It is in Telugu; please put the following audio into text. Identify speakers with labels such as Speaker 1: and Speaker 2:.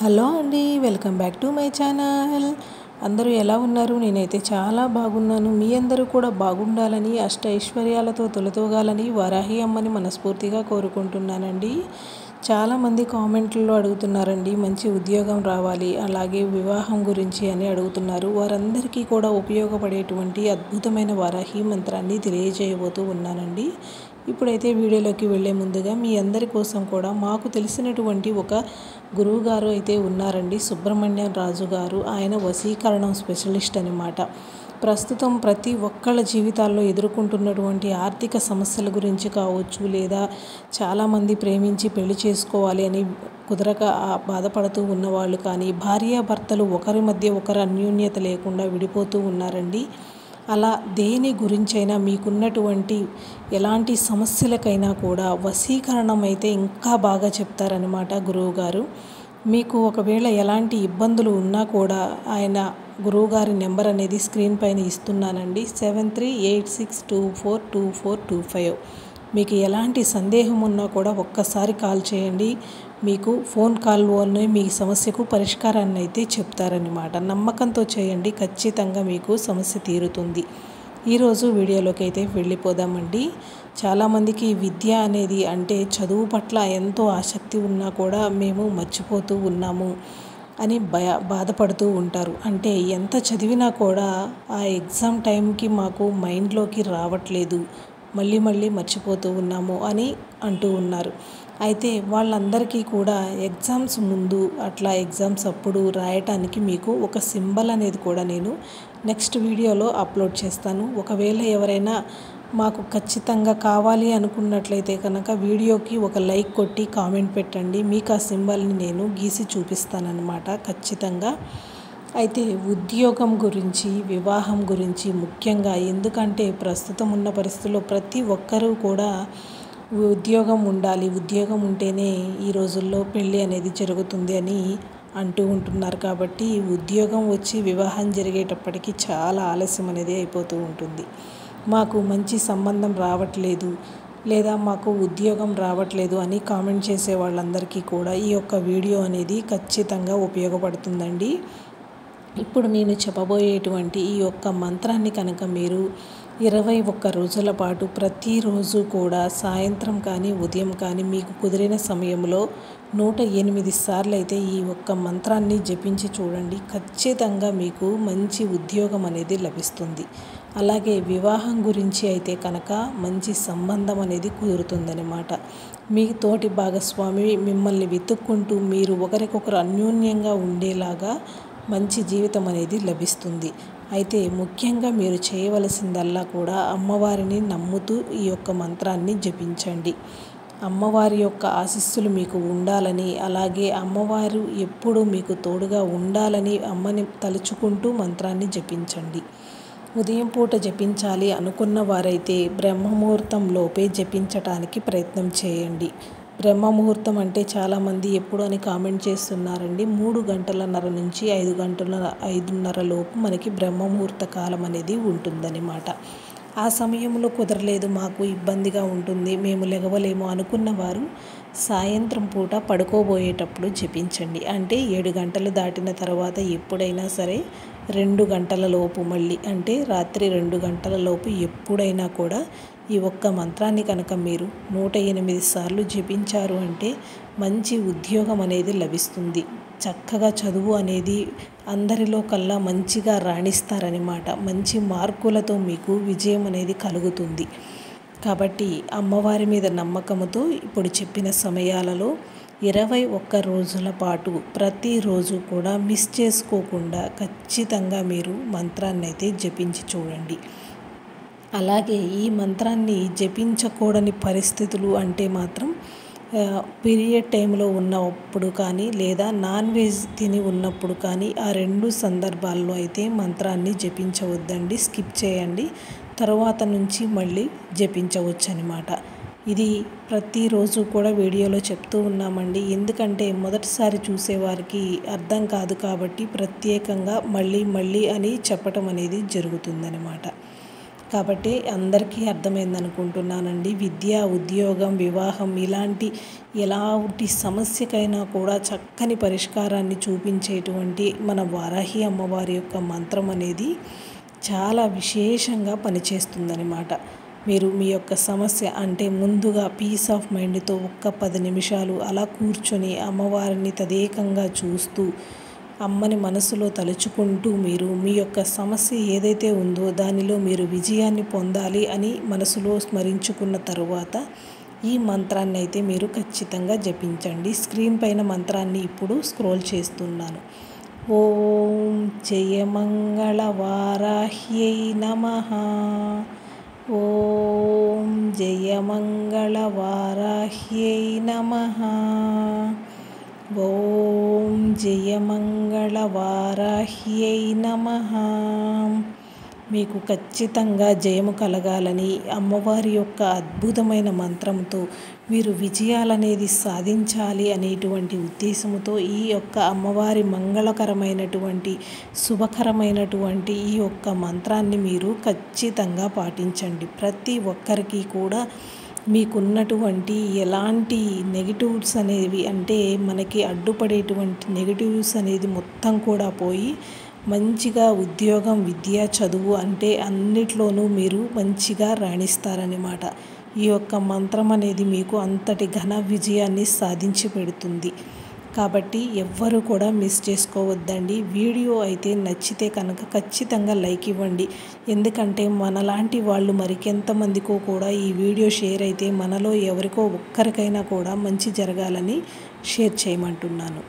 Speaker 1: హలో అండి, welcome back to my channel. అందరూ ఎలా ఉన్నారు? నేనైతే చాలా బాగున్నాను. మీ అందరూ కూడా బాగుండాలని, అష్ట ఐశ్వర్యాలతో తొలతూగాలని వారాహి అమ్మని మనస్ఫూర్తిగా కోరుకుంటున్నానండి. చాలామంది కామెంట్లలో అడుగుతున్నారండి, మంచి ఉద్యోగం రావాలి, అలాగే వివాహం గురించి అని అడుగుతున్నారు. వారందరికీ కూడా ఉపయోగపడేటువంటి అద్భుతమైన వారాహి మంత్రాన్ని తెలియజేయబోతూ ఉన్నానండి. ఇప్పుడైతే వీడియోలోకి వెళ్ళే ముందుగా మీ అందరి కోసం కూడా మాకు తెలిసినటువంటి ఒక గురువుగారు అయితే ఉన్నారండి, సుబ్రహ్మణ్యం రాజు గారు. ఆయన వశీకరణం స్పెషలిస్ట్ అనమాట. ప్రస్తుతం ప్రతి ఒక్కళ్ళ జీవితాల్లో ఎదుర్కొంటున్నటువంటి ఆర్థిక సమస్యల గురించి కావచ్చు, లేదా చాలామంది ప్రేమించి పెళ్లి చేసుకోవాలి అని కుదరక బాధపడుతూ ఉన్నవాళ్ళు కానీ, భార్యాభర్తలు ఒకరి మధ్య ఒకరు అన్యోన్యత లేకుండా విడిపోతూ ఉన్నారండి. అలా దేని గురించైనా మీకున్నటువంటి ఎలాంటి సమస్యలకైనా కూడా వశీకరణం అయితే ఇంకా బాగా చెప్తారనమాట గురువుగారు. మీకు ఒకవేళ ఎలాంటి ఇబ్బందులు ఉన్నా కూడా ఆయన గురువుగారి నెంబర్ అనేది స్క్రీన్ పైన ఇస్తున్నానండి, 7386242425. మీకు ఎలాంటి సందేహం ఉన్నా కూడా ఒక్కసారి కాల్ చేయండి. మీకు ఫోన్ కాల్లోనే మీ సమస్యకు పరిష్కారాన్ని అయితే చెప్తారనమాట. నమ్మకంతో చేయండి, ఖచ్చితంగా మీకు సమస్య తీరుతుంది. ఈరోజు వీడియోలోకి అయితే వెళ్ళిపోదామండి. చాలామందికి విద్య అనేది అంటే చదువు పట్ల ఎంతో ఆసక్తి ఉన్నా కూడా మేము మర్చిపోతూ ఉన్నాము అని బాధపడుతూ ఉంటారు. అంటే ఎంత చదివినా కూడా ఆ ఎగ్జామ్ టైంకి మాకు మైండ్లోకి రావట్లేదు, మళ్ళీ మర్చిపోతూ ఉన్నాము అని అంటూ ఉన్నారు. అయితే వాళ్ళందరికీ కూడా ఎగ్జామ్స్ ముందు అట్లా ఎగ్జామ్స్ అప్పుడు రాయటానికి మీకు ఒక సింబల్ అనేది కూడా నేను నెక్స్ట్ వీడియోలో అప్లోడ్ చేస్తాను. ఒకవేళ ఎవరైనా మాకు ఖచ్చితంగా కావాలి అనుకున్నట్లయితే కనుక వీడియోకి ఒక లైక్ కొట్టి కామెంట్ పెట్టండి. మీకు ఆ సింబల్ని నేను గీసి చూపిస్తానన్నమాట ఖచ్చితంగా. అయితే ఉద్యోగం గురించి, వివాహం గురించి ముఖ్యంగా, ఎందుకంటే ప్రస్తుతం ఉన్న పరిస్థితుల్లో ప్రతి ఒక్కరూ కూడా ఉద్యోగం ఉండాలి, ఉద్యోగం ఉంటేనే ఈ రోజుల్లో పెళ్ళి అనేది జరుగుతుంది అని అంటూ ఉంటున్నారు. కాబట్టి ఉద్యోగం వచ్చి వివాహం జరిగేటప్పటికి చాలా ఆలస్యం అనేది అయిపోతూ ఉంటుంది. మాకు మంచి సంబంధం రావట్లేదు, లేదా మాకు ఉద్యోగం రావట్లేదు అని కామెంట్ చేసే వాళ్ళందరికీ కూడా ఈ యొక్క వీడియో అనేది ఖచ్చితంగా ఉపయోగపడుతుందండి. ఇప్పుడు నేను చెప్పబోయేటువంటి ఈ యొక్క మంత్రాన్ని కనుక మీరు 21 రోజుల పాటు ప్రతిరోజు కూడా సాయంత్రం కానీ ఉదయం కానీ మీకు కుదిరిన సమయంలో 108 సార్లు అయితే ఈ ఒక్క మంత్రాన్ని జపించి చూడండి. ఖచ్చితంగా మీకు మంచి ఉద్యోగం అనేది లభిస్తుంది. అలాగే వివాహం గురించి అయితే కనుక మంచి సంబంధం అనేది కుదురుతుందన్నమాట. మీ తోటి భాగస్వామి మిమ్మల్ని వెతుక్కుంటూ మీరు ఒకరికొకరు అన్యోన్యంగా ఉండేలాగా మంచి జీవితం అనేది లభిస్తుంది. అయితే ముఖ్యంగా మీరు చేయవలసిందల్లా కూడా అమ్మవారిని నమ్ముతూ ఈ యొక్క మంత్రాన్ని జపించండి. అమ్మవారి యొక్క ఆశీస్సులు మీకు ఉండాలని, అలాగే అమ్మవారు ఎప్పుడూ మీకు తోడుగా ఉండాలని అమ్మని తలుచుకుంటూ మంత్రాన్ని జపించండి. ఉదయం పూట జపించాలి అనుకున్న వారైతే బ్రహ్మముహూర్తం లోపే జపించటానికి ప్రయత్నం చేయండి. బ్రహ్మముహూర్తం అంటే చాలామంది ఎప్పుడు అని కామెంట్ చేస్తున్నారండి. 3:30 నుంచి 5:30 లోపు మనకి బ్రహ్మముహూర్త కాలం అనేది ఉంటుందన్నమాట. ఆ సమయంలో కుదరలేదు, మాకు ఇబ్బందిగా ఉంటుంది, మేము లెగవలేము అనుకున్న వారు సాయంత్రం పూట పడుకోబోయేటప్పుడు జపించండి. అంటే 7 గంటలు దాటిన తర్వాత ఎప్పుడైనా సరే 2 గంటల లోపు, మళ్ళీ అంటే రాత్రి 2 గంటల లోపు ఎప్పుడైనా కూడా ఈ ఒక్క మంత్రాన్ని కనుక మీరు 108 సార్లు జపించారు అంటే మంచి ఉద్యోగం అనేది లభిస్తుంది. చక్కగా చదువు అనేది అందరిలో కల్లా మంచిగా రాణిస్తారనమాట. మంచి మార్కులతో మీకు విజయం అనేది కలుగుతుంది. కాబట్టి అమ్మవారి మీద నమ్మకంతో ఇప్పుడు చెప్పిన సమయాలలో 21 రోజుల పాటు ప్రతిరోజు కూడా మిస్ చేసుకోకుండా ఖచ్చితంగా మీరు మంత్రాన్ని అయితే జపించి చూడండి. అలాగే ఈ మంత్రాన్ని జపించకూడని పరిస్థితులు అంటే మాత్రం పీరియడ్ టైంలో ఉన్నప్పుడు కానీ, లేదా నాన్ వెజ్ తిని ఉన్నప్పుడు కానీ, ఆ 2 సందర్భాల్లో అయితే మంత్రాన్ని జపించవద్దండి, స్కిప్ చేయండి. తర్వాత నుంచి మళ్ళీ జపించవచ్చు అనమాట. ఇది ప్రతిరోజు కూడా వీడియోలో చెప్తూ ఉన్నామండి. ఎందుకంటే మొదటిసారి చూసేవారికి అర్థం కాదు కాబట్టి ప్రత్యేకంగా మళ్ళీ అని చెప్పటం అనేది జరుగుతుందన్నమాట. కాబట్టి అందరికీ అర్థమైందనుకుంటున్నానండి. విద్య, ఉద్యోగం, వివాహం ఇలాంటి ఎలాంటి సమస్యకైనా కూడా చక్కని పరిష్కారాన్ని చూపించేటువంటి మన వారాహి అమ్మవారి యొక్క మంత్రం అనేది చాలా విశేషంగా పనిచేస్తుందన్నమాట. మీరు మీ యొక్క సమస్య అంటే ముందుగా పీస్ ఆఫ్ మైండ్తో ఒక్క 10 నిమిషాలు అలా కూర్చొని అమ్మవారిని తదేకంగా చూస్తూ అమ్మని మనసులో తలుచుకుంటూ మీరు మీ యొక్క సమస్య ఏదైతే ఉందో దానిలో మీరు విజయాన్ని పొందాలి అని మనసులో స్మరించుకున్న తరువాత ఈ మంత్రాన్ని అయితే మీరు ఖచ్చితంగా జపించండి. స్క్రీన్ పైన మంత్రాన్ని ఇప్పుడు స్క్రోల్ చేస్తున్నాను. ఓం జయమంగళ వారాహ్యై నమః. ఓం జయమంగళ వారాహ్యై నమః. ఓం జయమంగళ వారాహ్యై నమః. మీకు ఖచ్చితంగా జయము కలగాలని అమ్మవారి యొక్క అద్భుతమైన మంత్రంతో మీరు విజయాలనేది సాధించాలి అనేటువంటి ఉద్దేశంతో ఈ యొక్క అమ్మవారి మంగళకరమైనటువంటి శుభకరమైనటువంటి ఈ యొక్క మంత్రాన్ని మీరు ఖచ్చితంగా పాటించండి. ప్రతి ఒక్కరికి కూడా మీకున్నటువంటి ఎలాంటి నెగిటివ్స్ అనేవి అంటే మనకి అడ్డుపడేటువంటి నెగిటివ్స్ అనేది మొత్తం కూడా పోయి మంచిగా ఉద్యోగం, విద్య, చదువు అంటే అన్నిట్లోనూ మీరు మంచిగా రాణిస్తారన్నమాట. ఈ యొక్క మంత్రం అనేది మీకు అంతటి ఘన విజయాన్ని సాధించి పెడుతుంది. కాబట్టి ఎవ్వరూ కూడా మిస్ చేసుకోవద్దండి. వీడియో అయితే నచ్చితే కనుక ఖచ్చితంగా లైక్ ఇవ్వండి. ఎందుకంటే మనలాంటి వాళ్ళు మరికెంతమందికో కూడా ఈ వీడియో షేర్ అయితే మనలో ఎవరికో ఒక్కరికైనా కూడా మంచి జరగాలని షేర్ చేయమంటున్నాను.